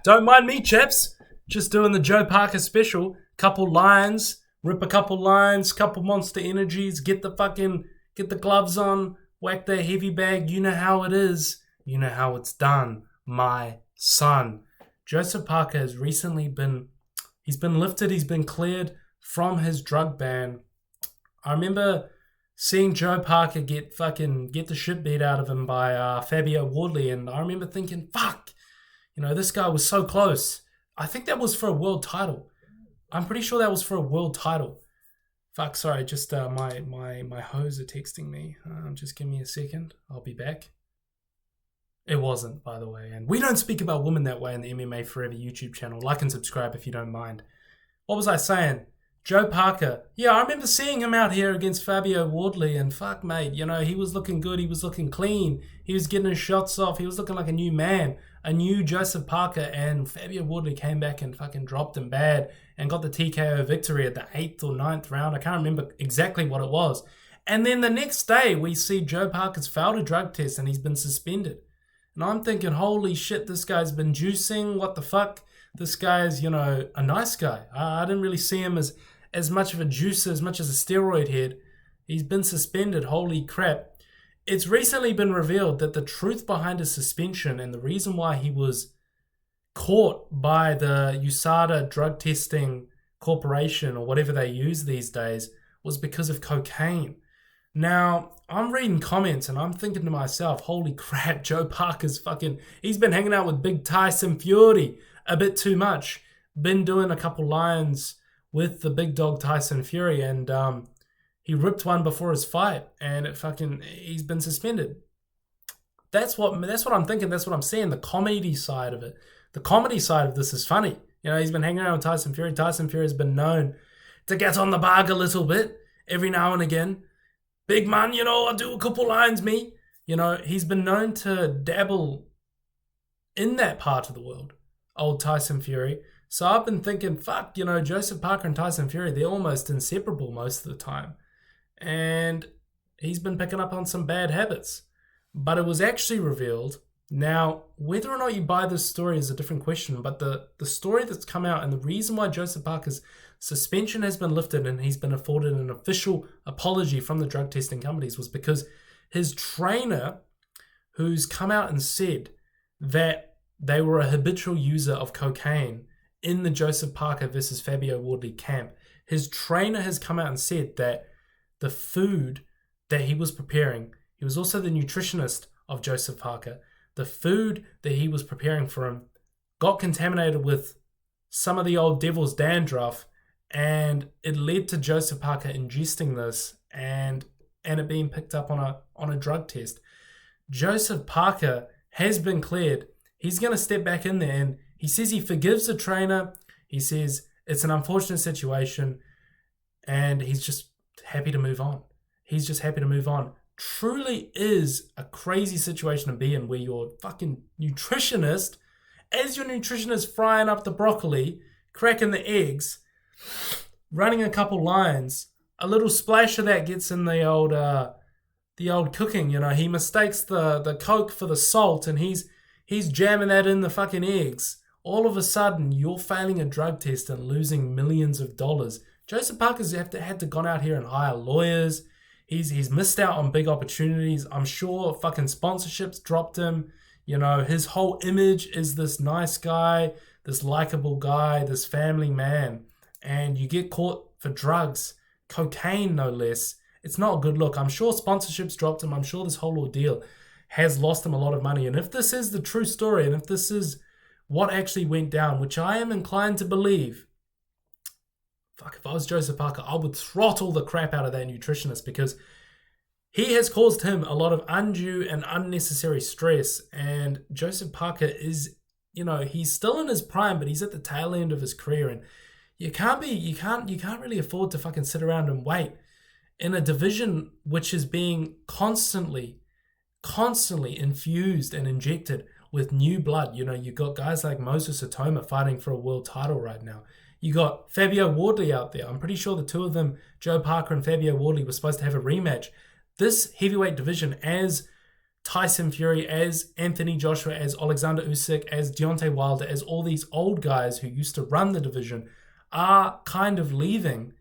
Don't mind me, chaps. Just doing the Joe Parker special. Couple lines, rip a couple lines, couple Monster Energies, get the gloves on, whack that heavy bag. You know how it is. You know how it's done, my son. Joseph Parker has recently been lifted. He's been cleared from his drug ban. I remember seeing Joe Parker get the shit beat out of him by Fabio Wardley, and I remember thinking, fuck, this guy was so close. I think that was for a world title. I'm pretty sure that was for a world title. Fuck, sorry, just my hoes are texting me. Just give me a second. I'll be back. It wasn't, by the way. And we don't speak about women that way in the MMA Forever YouTube channel. Like and subscribe if you don't mind. What was I saying? Joe Parker. Yeah, I remember seeing him out here against Fabio Wardley, and fuck, mate, he was looking good. He was looking clean. He was getting his shots off. He was looking like a new man, a new Joseph Parker, and Fabio Wardley came back and fucking dropped him bad and got the TKO victory at the 8th or 9th round. I can't remember exactly what it was. And then the next day, we see Joe Parker's failed a drug test and he's been suspended. And I'm thinking, holy shit, this guy's been juicing. What the fuck? This guy is, a nice guy. I didn't really see him as much of a juicer, as much as a steroid head. He's been suspended. Holy crap. It's recently been revealed that the truth behind his suspension and the reason why he was caught by the UKAD drug testing corporation, or whatever they use these days, was because of cocaine. Now, I'm reading comments and I'm thinking to myself, holy crap, Joe Parker's he's been hanging out with big Tyson Fury a bit too much. Been doing a couple lines with the big dog Tyson Fury, and he ripped one before his fight, and he's been suspended. That's what I'm thinking. That's what I'm seeing. The comedy side of it. The comedy side of this is funny. He's been hanging around with Tyson Fury. Tyson Fury has been known to get on the bag a little bit every now and again. Big man, I do a couple lines, me. He's been known to dabble in that part of the world, old Tyson Fury. So I've been thinking, fuck, Joseph Parker and Tyson Fury, they're almost inseparable most of the time. And he's been picking up on some bad habits. But it was actually revealed. Now, whether or not you buy this story is a different question, but the story that's come out and the reason why Joseph Parker's suspension has been lifted and he's been afforded an official apology from the drug testing companies was because his trainer, who's come out and said that they were a habitual user of cocaine in the Joseph Parker versus Fabio Wardley camp, his trainer has come out and said that the food that he was preparing, he was also the nutritionist of Joseph Parker, the food that he was preparing for him got contaminated with some of the old devil's dandruff, and it led to Joseph Parker ingesting this and it being picked up on a drug test. Joseph Parker has been cleared. He's going to step back in there, and he says he forgives the trainer. He says it's an unfortunate situation, and he's just happy to move on. He's just happy to move on. Truly is a crazy situation to be in, where your fucking nutritionist, as your nutritionist frying up the broccoli, cracking the eggs, running a couple lines, a little splash of that gets in the old cooking. He mistakes the Coke for the salt, and he's jamming that in the fucking eggs. All of a sudden, you're failing a drug test and losing millions of dollars. Joseph Parker's had to gone out here and hire lawyers. He's missed out on big opportunities. I'm sure fucking sponsorships dropped him. His whole image is this nice guy, this likable guy, this family man. And you get caught for drugs, cocaine no less. It's not a good look. I'm sure sponsorships dropped him. I'm sure this whole ordeal has lost him a lot of money. And if this is the true story, and if this is what actually went down, which I am inclined to believe, fuck, if I was Joseph Parker, I would throttle the crap out of that nutritionist, because he has caused him a lot of undue and unnecessary stress. And Joseph Parker is, he's still in his prime, but he's at the tail end of his career. And you can't really afford to fucking sit around and wait in a division which is being constantly infused and injected with new blood. You got guys like Moses Atoma fighting for a world title right now. You got Fabio Wardley out there. I'm pretty sure the two of them, Joe Parker and Fabio Wardley, were supposed to have a rematch. This heavyweight division, as Tyson Fury, as Anthony Joshua, as Alexander Usyk, as Deontay Wilder, as all these old guys who used to run the division are kind of leaving,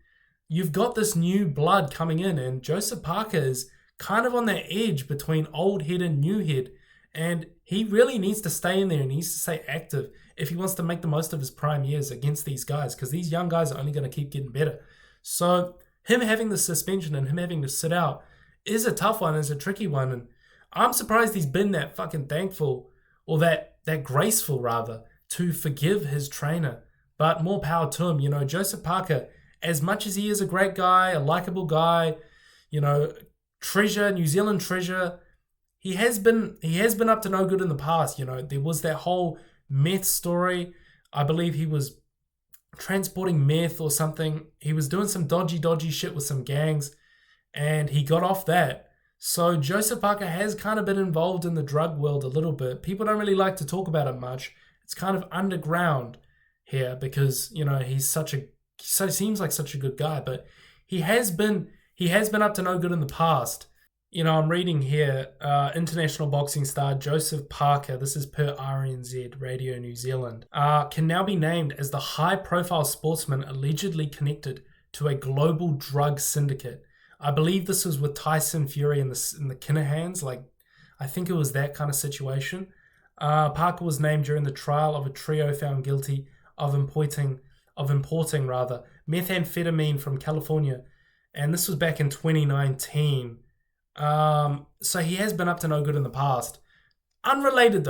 you've got this new blood coming in, and Joseph Parker is kind of on that edge between old head and new head, and he really needs to stay in there and needs to stay active if he wants to make the most of his prime years against these guys, because these young guys are only going to keep getting better. So him having the suspension and him having to sit out is a tough one, is a tricky one, and I'm surprised he's been that fucking thankful, or that graceful rather, to forgive his trainer. But more power to him. You know, Joseph Parker, as much as he is a great guy, a likable guy, you know, treasure, New Zealand treasure, he has been up to no good in the past. You know, there was that whole meth story. I believe he was transporting meth or something. He was doing some dodgy shit with some gangs, and he got off that. So Joseph Parker has kind of been involved in the drug world a little bit. People don't really like to talk about it much. It's kind of underground here because, you know, he seems like such a good guy, but he has been up to no good in the past. You know, I'm reading here, international boxing star Joseph Parker, this is per RNZ Radio New Zealand, can now be named as the high-profile sportsman allegedly connected to a global drug syndicate. I believe this was with Tyson Fury in the Kinahans. Like, I think it was that kind of situation. Parker was named during the trial of a trio found guilty of importing methamphetamine from California, and this was back in 2019. So he has been up to no good in the past. Unrelated,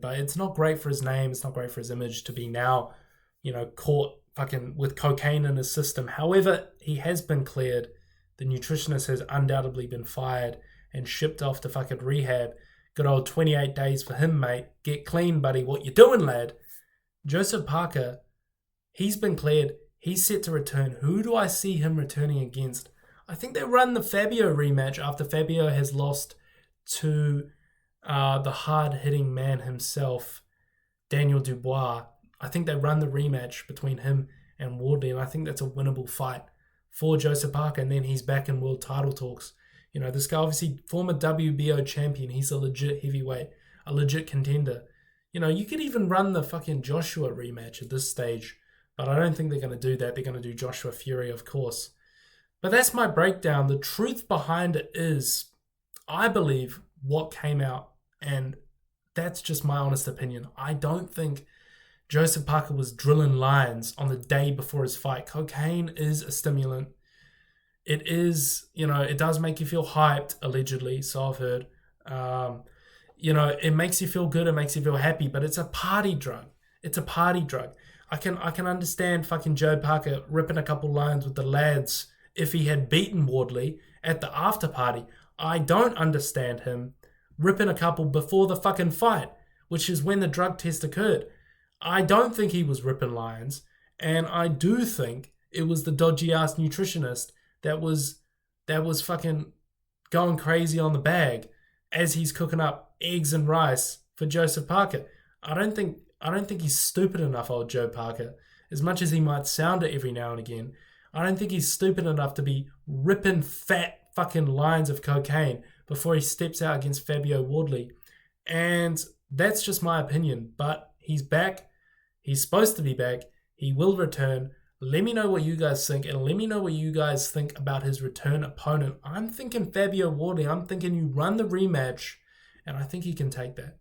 but it's not great for his name. It's not great for his image to be now, you know, caught fucking with cocaine in his system. However, he has been cleared. The nutritionist has undoubtedly been fired and shipped off to fucking rehab. Good old 28 days for him, mate. Get clean, buddy. What you doing, lad? Joseph Parker, he's been cleared. He's set to return. Who do I see him returning against? I think they run the Fabio rematch after Fabio has lost to the hard-hitting man himself, Daniel Dubois. I think they run the rematch between him and Wardley, and I think that's a winnable fight for Joseph Parker, and then he's back in world title talks. You know, this guy, obviously former WBO champion, he's a legit heavyweight, a legit contender. You know, you could even run the fucking Joshua rematch at this stage, but I don't think they're going to do that. They're going to do Joshua Fury, of course. But that's my breakdown. The truth behind it is, I believe, what came out, and that's just my honest opinion. I don't think Joseph Parker was drilling lines on the day before his fight. Cocaine is a stimulant. It is, you know, it does make you feel hyped, allegedly, so I've heard. You know, it makes you feel good, it makes you feel happy, but it's a party drug. It's a party drug. I can understand fucking Joe Parker ripping a couple lines with the lads if he had beaten Wardley at the after party. I don't understand him ripping a couple before the fucking fight, which is when the drug test occurred. I don't think he was ripping lines, and I do think it was the dodgy-ass nutritionist that was fucking going crazy on the bag as he's cooking up eggs and rice for Joseph Parker. I don't think he's stupid enough, old Joe Parker, as much as he might sound it every now and again. I don't think he's stupid enough to be ripping fat fucking lines of cocaine before he steps out against Fabio Wardley. And that's just my opinion, but he's back. He's supposed to be back. He will return. Let me know what you guys think, and let me know what you guys think about his return opponent. I'm thinking Fabio Wardley. I'm thinking you run the rematch, and I think he can take that.